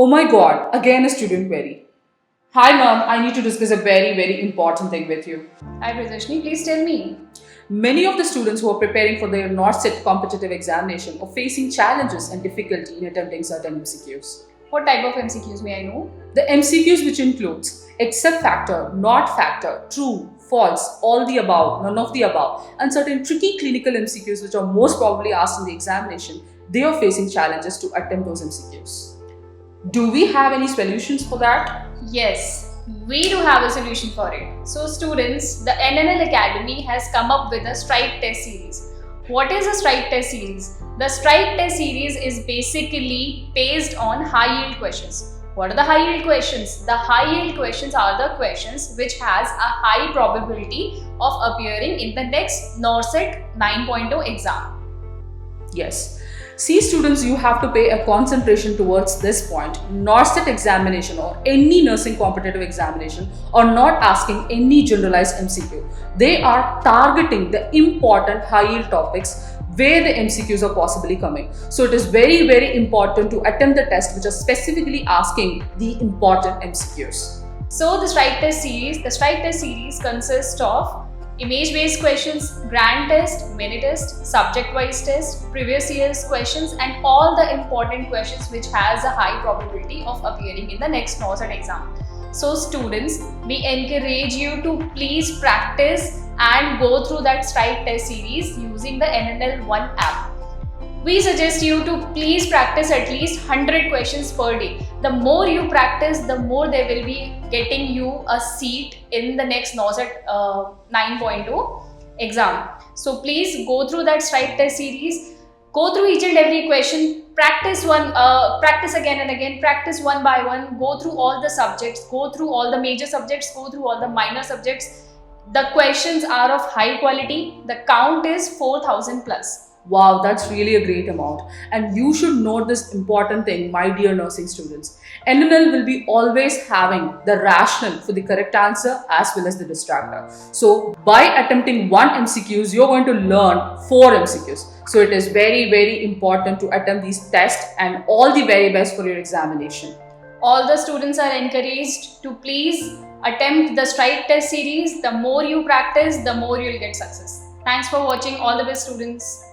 Oh my god, again a student query. Hi mom, I need to discuss a very important thing with you. Hi Prajashni, please tell me. Many of the students who are preparing for their NORCET competitive examination are facing challenges and difficulty in attempting certain MCQs. What type of MCQs may I know? The MCQs which includes except factor, not factor, true, false, all the above, none of the above, and certain tricky clinical MCQs which are most probably asked in the examination, they are facing challenges to attempt those MCQs. Do we have any solutions for that? Yes, we do have a solution for it. So students, the NNL Academy has come up with a strike test series. What is a strike test series? The strike test series is basically based on high yield questions. What are the high yield questions? The high yield questions are the questions which has a high probability of appearing in the next NORCET 9.0 exam. Yes. See students, you have to pay a concentration towards this point. NORCET examination or any nursing competitive examination are not asking any generalized MCQ. They are targeting the important high yield topics where the MCQs are possibly coming. So it is very important to attempt the test which are specifically asking the important MCQs. So the strike test series consists of image-based questions, grand test, mini test, subject-wise test, previous year's questions, and all the important questions which has a high probability of appearing in the next NORCET exam. So students, we encourage you to please practice and go through that strike test series using the NNL 1 app. We suggest you to please practice at least 100 questions per day. The more you practice, the more they will be getting you a seat in the next NORCET 9.0 exam. So please go through that strike test series, go through each and every question, practice again and again, practice one by one, go through all the subjects, go through all the major subjects, go through all the minor subjects. The questions are of high quality. The count is 4,000 plus. Wow, that's really a great amount. And you should note this important thing, my dear nursing students. NNL will be always having the rationale for the correct answer as well as the distractor. So by attempting one MCQs, you're going to learn 4 MCQs. So it is very important to attempt these tests and all the very best for your examination. All the students are encouraged to please attempt the strike test series. The more you practice, the more you'll get success. Thanks for watching. All the best, students.